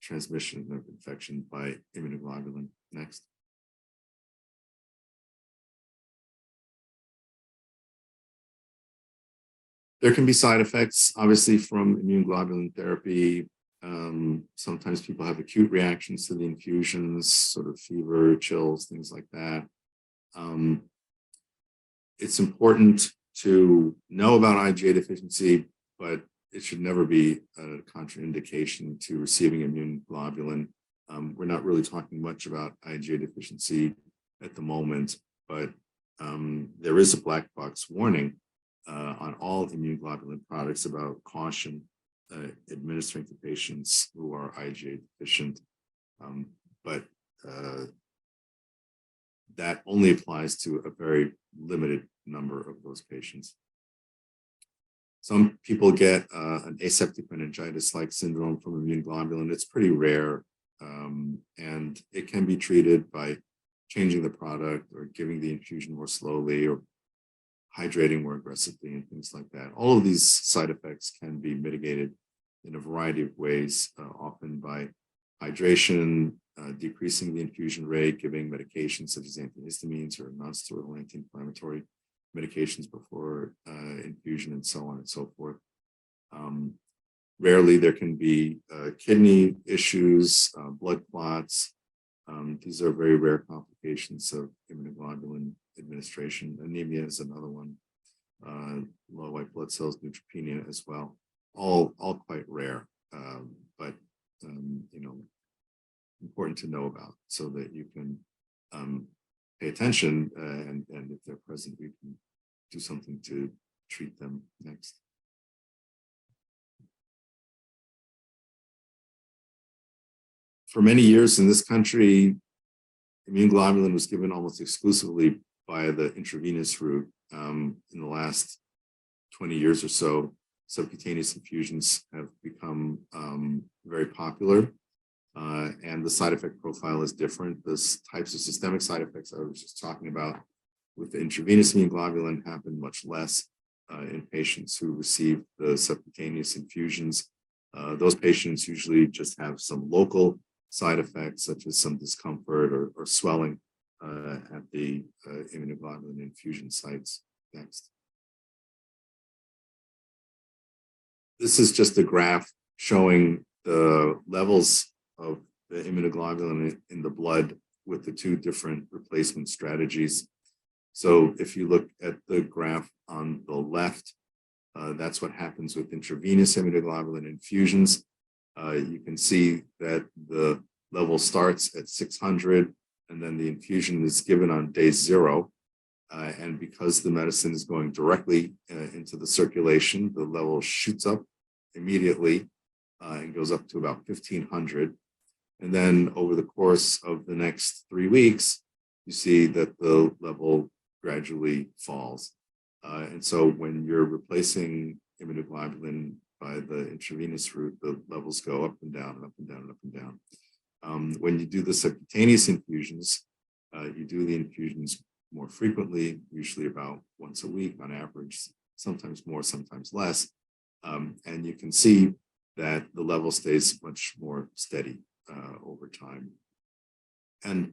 transmission of infection by immunoglobulin. Next. There can be side effects, obviously, from immune globulin therapy. Sometimes people have acute reactions to the infusions, sort of fever, chills, things like that. It's important to know about IgA deficiency, but it should never be a contraindication to receiving immune globulin. We're not really talking much about IgA deficiency at the moment, but there is a black box warning on all immune globulin products about caution administering to patients who are IgA deficient. But that only applies to a very limited number of those patients. Some people get an aseptic meningitis-like syndrome from immune globulin. It's pretty rare, and it can be treated by changing the product or giving the infusion more slowly or hydrating more aggressively and things like that. All of these side effects can be mitigated in a variety of ways, often by hydration, decreasing the infusion rate, giving medications such as antihistamines or non-steroidal anti-inflammatory medications before infusion, and so on and so forth. Rarely there can be kidney issues, blood clots. These are very rare complications of immunoglobulin administration. Anemia is another one. Low white blood cells, neutropenia as well. All quite rare, but important to know about so that you can pay attention, and if they're present, we can do something to treat them next. For many years in this country, immune globulin was given almost exclusively by the intravenous route. In the last 20 years or so, subcutaneous infusions have become very popular, and the side effect profile is different. The types of systemic side effects I was just talking about with the intravenous immune globulin happen much less in patients who receive the subcutaneous infusions. Those patients usually just have some local side effects, such as some discomfort or swelling at the immunoglobulin infusion sites. Next. This is just a graph showing the levels of the immunoglobulin in the blood with the two different replacement strategies. So if you look at the graph on the left, that's what happens with intravenous immunoglobulin infusions. You can see that the level starts at 600, and then the infusion is given on day 0. And because the medicine is going directly into the circulation, the level shoots up immediately and goes up to about 1500. And then over the course of the next 3 weeks, you see that the level gradually falls. And so when you're replacing immunoglobulin by the intravenous route, the levels go up and down and up and down and up and down. When you do the subcutaneous infusions, you do the infusions more frequently, usually about once a week on average, sometimes more, sometimes less. And you can see that the level stays much more steady over time. And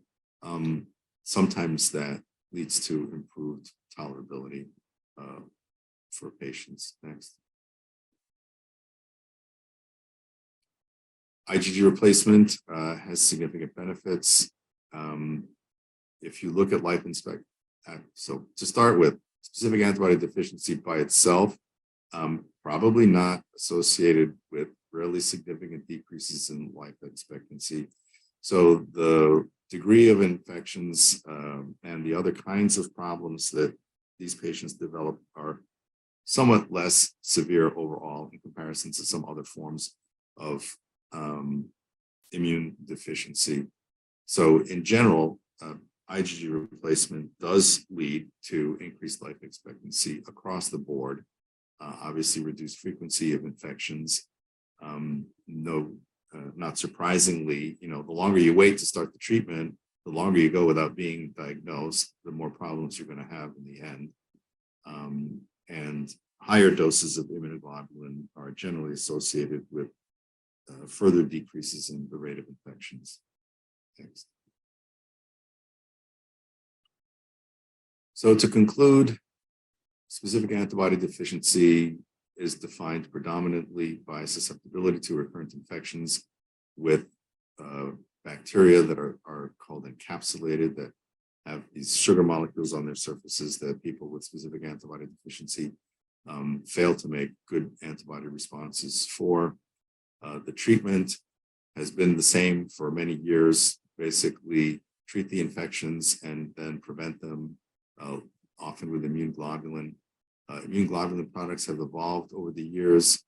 sometimes that leads to improved tolerability for patients. Next. IgG replacement has significant benefits. If you look at life expectancy, so to start with, specific antibody deficiency by itself, probably not associated with really significant decreases in life expectancy. So the degree of infections and the other kinds of problems that these patients develop are somewhat less severe overall in comparison to some other forms of immune deficiency. So in general, IgG replacement does lead to increased life expectancy across the board, obviously reduced frequency of infections. Not surprisingly, the longer you wait to start the treatment, the longer you go without being diagnosed, the more problems you're going to have in the end. And higher doses of immunoglobulin are generally associated with further decreases in the rate of infections. Thanks. So to conclude, specific antibody deficiency is defined predominantly by susceptibility to recurrent infections with bacteria that are called encapsulated, that have these sugar molecules on their surfaces that people with specific antibody deficiency fail to make good antibody responses for. The treatment has been the same for many years, basically treat the infections and then prevent them, often with immune globulin. Immune globulin products have evolved over the years,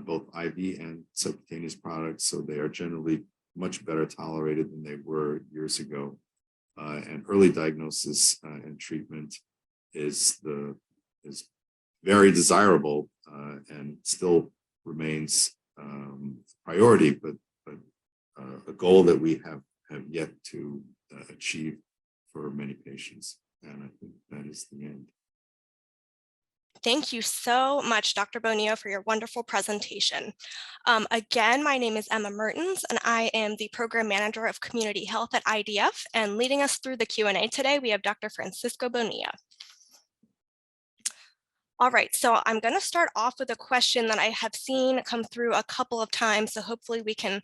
both IV and subcutaneous products, so they are generally much better tolerated than they were years ago. And early diagnosis and treatment is very desirable and still remains priority, but a goal that we have yet to achieve for many patients. And I think that is the end.
Thank you so much, Dr. Bonilla, for your wonderful presentation. Again, my name is Emma Mertens, and I am the Program Manager of Community Health at IDF. And leading us through the Q&A today, we have Dr. Francisco Bonilla. All right, so I'm going to start off with a question that I have seen come through a couple of times, so hopefully we can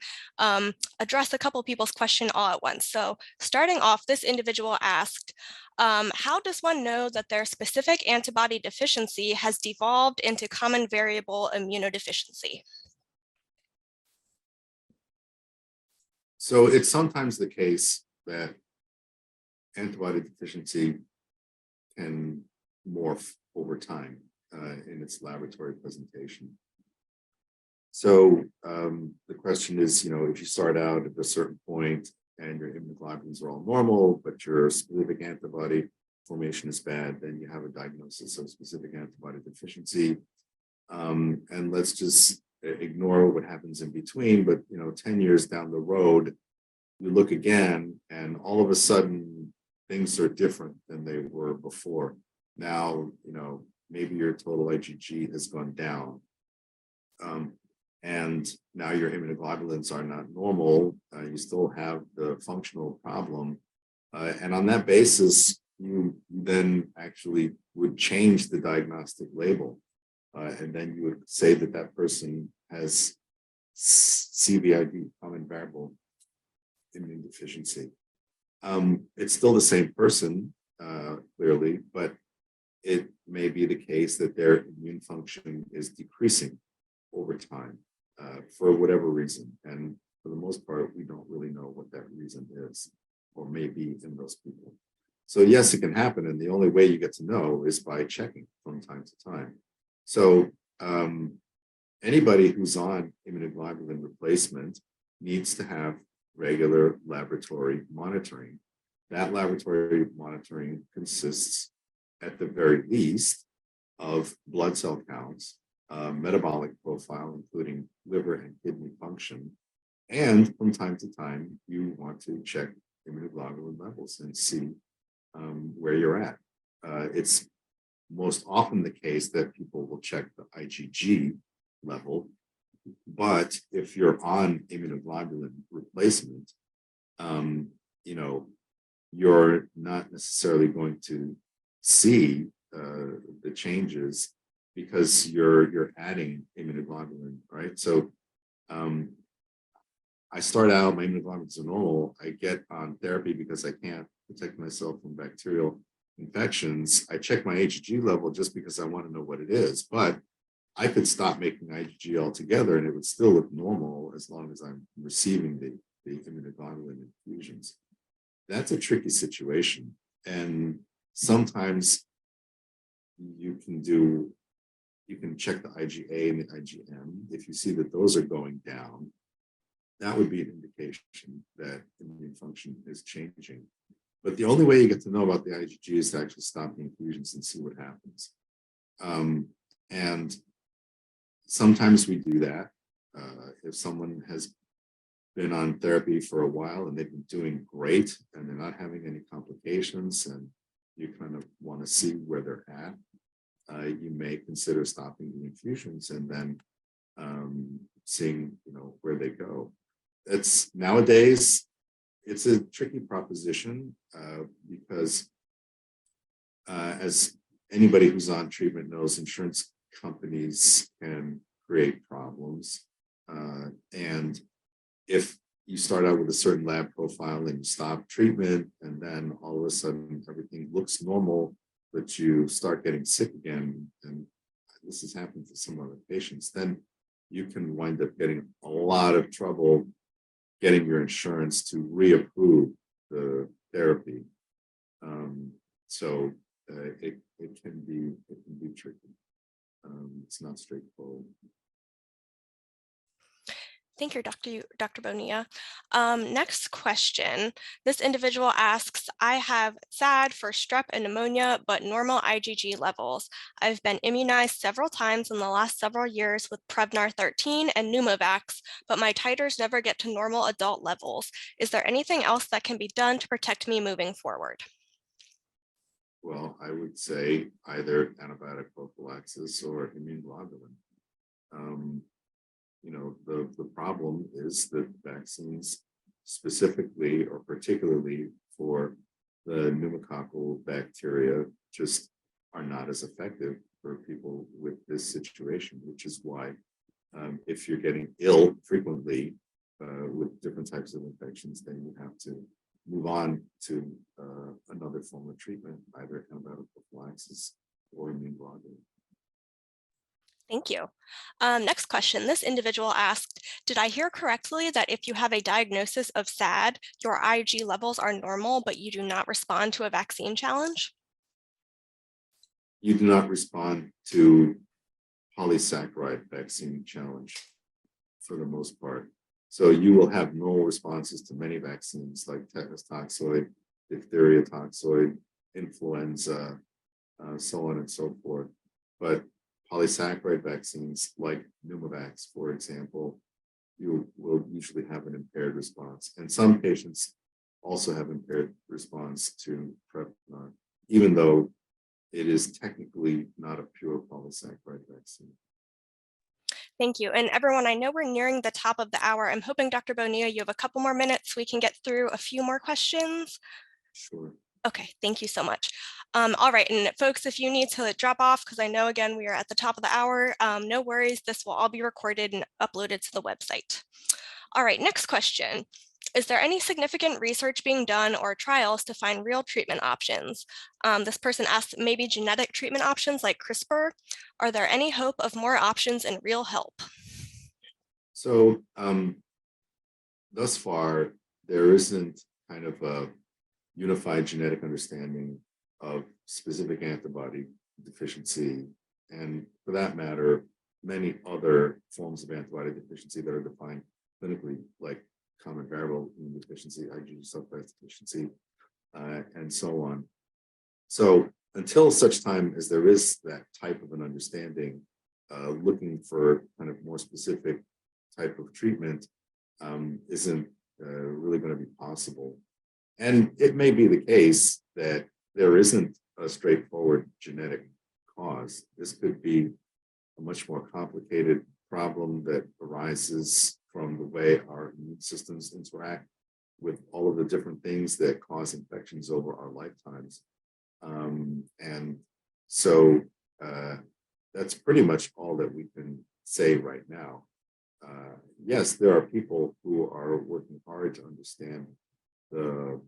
address a couple of people's question all at once. So starting off, this individual asked, how does one know that their specific antibody deficiency has devolved into common variable immunodeficiency?
So it's sometimes the case that antibody deficiency can morph over time in its laboratory presentation. So the question is, if you start out at a certain point and your immunoglobulins are all normal, but your specific antibody formation is bad, then you have a diagnosis of specific antibody deficiency. And let's just ignore what happens in between, but 10 years down the road, you look again and all of a sudden things are different than they were before. Now, maybe your total IgG has gone down. And now your immunoglobulins are not normal. You still have the functional problem. And on that basis, you then actually would change the diagnostic label. And then you would say that that person has CVID, common variable immune deficiency. It's still the same person, clearly, but it may be the case that their immune function is decreasing over time for whatever reason. And for the most part, we don't really know what that reason is or may be in those people. So yes, it can happen. And the only way you get to know is by checking from time to time. So anybody who's on immunoglobulin replacement needs to have regular laboratory monitoring. That laboratory monitoring consists, at the very least, of blood cell counts, metabolic profile, including liver and kidney function. And from time to time, you want to check immunoglobulin levels and see where you're at. It's most often the case that people will check the IgG level, but if you're on immunoglobulin replacement, you're not necessarily going to see the changes because you're adding immunoglobulin, right? So I start out, my immunoglobulins are normal. I get on therapy because I can't protect myself from bacterial infections. I check my IgG level just because I want to know what it is, but I could stop making IgG altogether and it would still look normal as long as I'm receiving the immunoglobulin infusions. That's a tricky situation. And sometimes you can check the IgA and the IgM. If you see that those are going down, that would be an indication that immune function is changing. But the only way you get to know about the IgG is to actually stop the infusions and see what happens. And sometimes we do that. If someone has been on therapy for a while and they've been doing great and they're not having any complications and you kind of want to see where they're at, you may consider stopping the infusions and then seeing where they go. Nowadays it's a tricky proposition because as anybody who's on treatment knows, insurance companies can create problems. And if you start out with a certain lab profile and you stop treatment, and then all of a sudden everything looks normal, but you start getting sick again, and this has happened to some other patients, then you can wind up getting a lot of trouble getting your insurance to reapprove the therapy. So it can be tricky. It's not straightforward.
Thank you, Dr. Bonilla. Next question. This individual asks, I have SAD for strep and pneumonia, but normal IgG levels. I've been immunized several times in the last several years with Prevnar 13 and Pneumovax, but my titers never get to normal adult levels. Is there anything else that can be done to protect me moving forward?
Well, I would say either antibiotic prophylaxis or immunoglobulin. The problem is that vaccines, specifically or particularly for the pneumococcal bacteria, just are not as effective for people with this situation, which is why if you're getting ill frequently with different types of infections, then you have to move on to another form of treatment, either antibiotic prophylaxis or immunoglobulin.
Thank you. Next question. This individual asked, did I hear correctly that if you have a diagnosis of SAD, your Ig levels are normal, but you do not respond to a vaccine challenge?
You do not respond to polysaccharide vaccine challenge for the most part. So you will have no responses to many vaccines like tetanus toxoid, diphtheria toxoid, influenza, so on and so forth. But polysaccharide vaccines like Pneumovax, for example, you will usually have an impaired response. And some patients also have impaired response to Prevnar, even though it is technically not a pure polysaccharide vaccine.
Thank you. And everyone, I know we're nearing the top of the hour. I'm hoping, Dr. Bonilla, you have a couple more minutes so we can get through a few more questions.
Sure.
Okay, thank you so much. All right, and folks, if you need to drop off, because I know, again, we are at the top of the hour, no worries. This will all be recorded and uploaded to the website. All right, next question. Is there any significant research being done or trials to find real treatment options? This person asked, maybe genetic treatment options like CRISPR. Are there any hope of more options and real help?
So thus far, there isn't kind of a unified genetic understanding of specific antibody deficiency, and for that matter, many other forms of antibody deficiency that are defined clinically, like common variable immune deficiency, IgG subtype deficiency, and so on. So until such time as there is that type of an understanding, looking for kind of more specific type of treatment isn't really going to be possible. And it may be the case that there isn't a straightforward genetic cause. This could be a much more complicated problem that arises from the way our immune systems interact with all of the different things that cause infections over our lifetimes. And so that's pretty much all that we can say right now. Yes, there are people who are working hard to understand the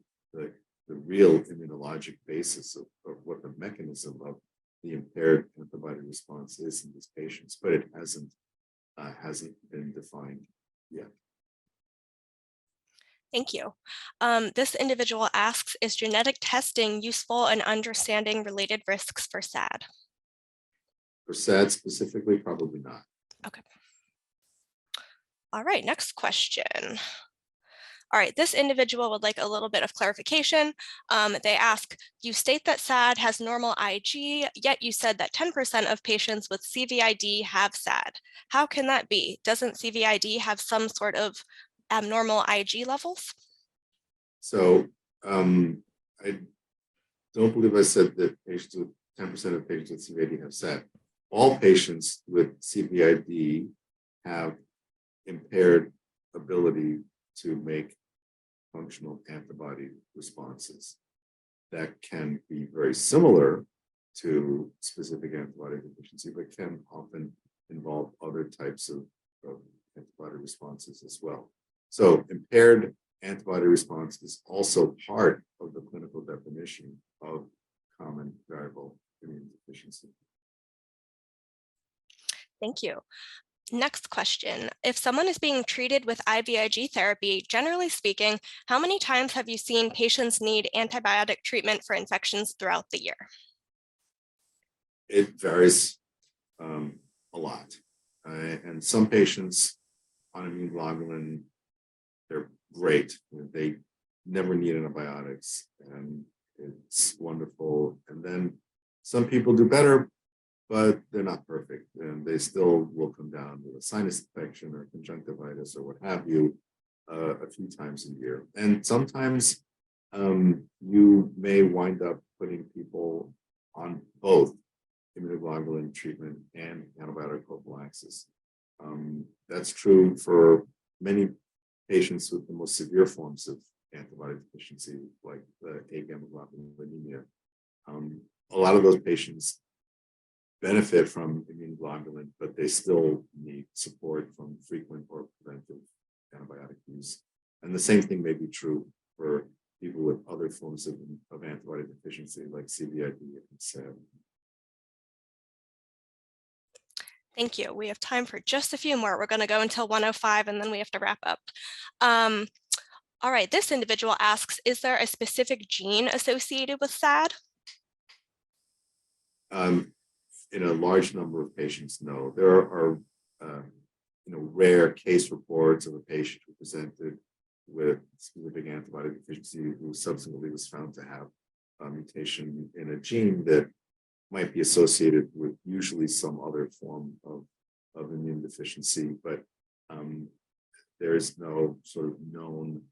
real immunologic basis of what the mechanism of the impaired antibody response is in these patients, but it hasn't been defined yet.
Thank you. This individual asks, is genetic testing useful in understanding related risks for SAD?
For SAD specifically, probably not.
Okay. All right, next question. All right, this individual would like a little bit of clarification. They ask, you state that SAD has normal Ig, yet you said that 10% of patients with CVID have SAD. How can that be? Doesn't CVID have some sort of abnormal Ig levels?
So I don't believe I said that patients with 10% of patients with CVID have SAD. All patients with CVID have impaired ability to make functional antibody responses that can be very similar to specific antibody deficiency, but can often involve other types of antibody responses as well. So impaired antibody response is also part of the clinical definition of common variable immune deficiency.
Thank you. Next question. If someone is being treated with IVIG therapy, generally speaking, how many times have you seen patients need antibiotic treatment for infections throughout the year?
It varies a lot. And some patients on immune globulin, they're great. They never need antibiotics, and it's wonderful. And then some people do better, but they're not perfect, and they still will come down with a sinus infection or conjunctivitis or what have you a few times a year. And sometimes you may wind up putting people on both immunoglobulin treatment and antibiotic prophylaxis. That's true for many patients with the most severe forms of antibody deficiency, like the A-gamma globulinemia. A lot of those patients benefit from immune globulin, but they still need support from frequent or preventive antibiotic use. And the same thing may be true for people with other forms of antibody deficiency, like CVID and SAB.
Thank you. We have time for just a few more. We're going to go until 1:05, and then we have to wrap up. All right, this individual asks, is there a specific gene associated with SAD?
In a large number of patients, no. There are rare case reports of a patient who presented with specific antibody deficiency who subsequently was found to have a mutation in a gene that might be associated with usually some other form of immune deficiency, but there is no sort of known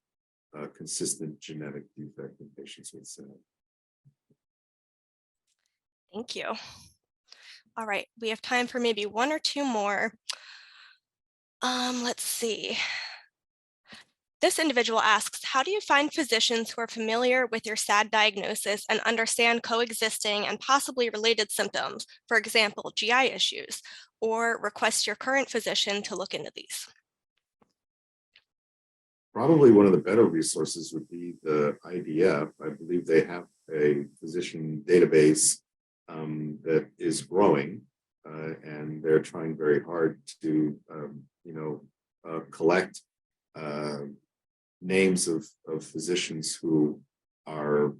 consistent genetic defect in patients with SAD.
Thank you. All right, we have time for maybe one or two more. Let's see. This individual asks, how do you find physicians who are familiar with your SAD diagnosis and understand coexisting and possibly related symptoms, for example, GI issues, or request your current physician to look into these?
Probably one of the better resources would be the IDF. I believe they have a physician database that is growing, and they're trying very hard to, collect names of physicians who are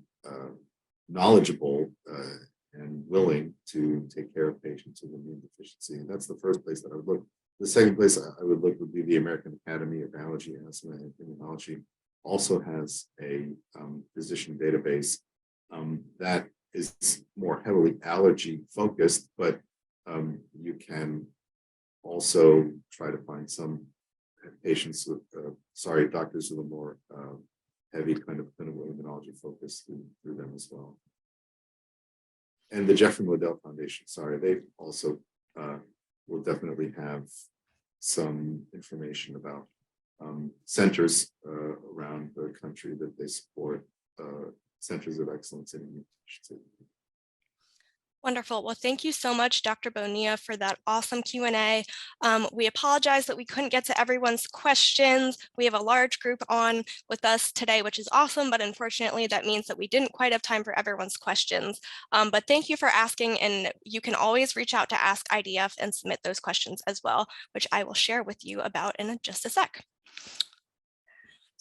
knowledgeable and willing to take care of patients with immune deficiency. And that's the first place that I would look. The second place I would look would be the American Academy of Allergy, Asthma, and Immunology. Also has a physician database that is more heavily allergy focused, but you can also try to find some patients with, doctors with a more heavy kind of clinical immunology focus through them as well. And the Jeffrey Modell Foundation, they also will definitely have some information about centers around the country that they support, centers of excellence in immune deficiency.
Wonderful. Well, thank you so much, Dr. Bonilla, for that awesome Q&A. We apologize that we couldn't get to everyone's questions. We have a large group on with us today, which is awesome, but unfortunately, that means that we didn't quite have time for everyone's questions. But thank you for asking, and you can always reach out to Ask IDF and submit those questions as well, which I will share with you about in just a sec.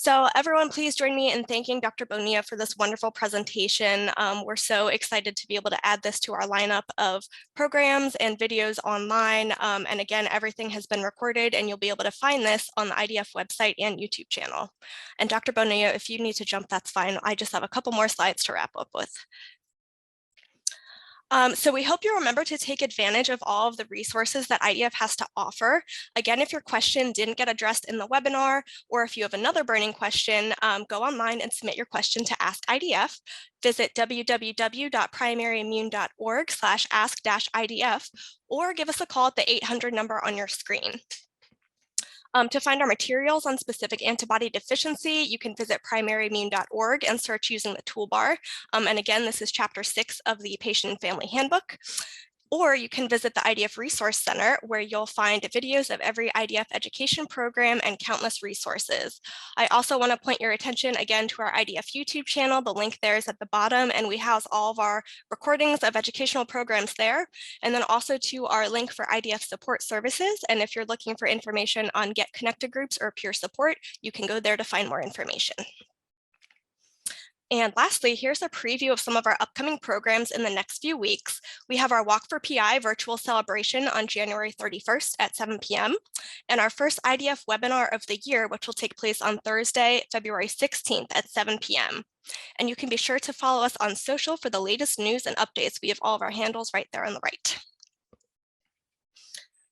So everyone, please join me in thanking Dr. Bonilla for this wonderful presentation. We're so excited to be able to add this to our lineup of programs and videos online. And again, everything has been recorded, and you'll be able to find this on the IDF website and YouTube channel. And Dr. Bonilla, if you need to jump, that's fine. I just have a couple more slides to wrap up with. So we hope you remember to take advantage of all of the resources that IDF has to offer. Again, if your question didn't get addressed in the webinar, or if you have another burning question, go online and submit your question to Ask IDF. Visit www.primaryimmune.org/ask-IDF, or give us a call at the 800 number on your screen. To find our materials on specific antibody deficiency, you can visit primaryimmune.org and search using the toolbar. And again, this is chapter 6 of the Patient and Family Handbook. Or you can visit the IDF Resource Center, where you'll find videos of every IDF education program and countless resources. I also want to point your attention again to our IDF YouTube channel. The link there is at the bottom, and we house all of our recordings of educational programs there, and then also to our link for IDF support services. And if you're looking for information on Get Connected groups or peer support, you can go there to find more information. And lastly, here's a preview of some of our upcoming programs in the next few weeks. We have our Walk for PI virtual celebration on January 31st at 7 p.m. and our first IDF webinar of the year, which will take place on Thursday, February 16th at 7 p.m. And you can be sure to follow us on social for the latest news and updates. We have all of our handles right there on the right.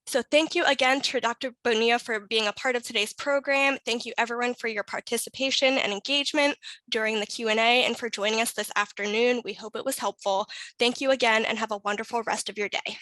So thank you again to Dr. Bonilla for being a part of today's program. Thank you everyone for your participation and engagement during the Q&A and for joining us this afternoon. We hope it was helpful. Thank you again and have a wonderful rest of your day.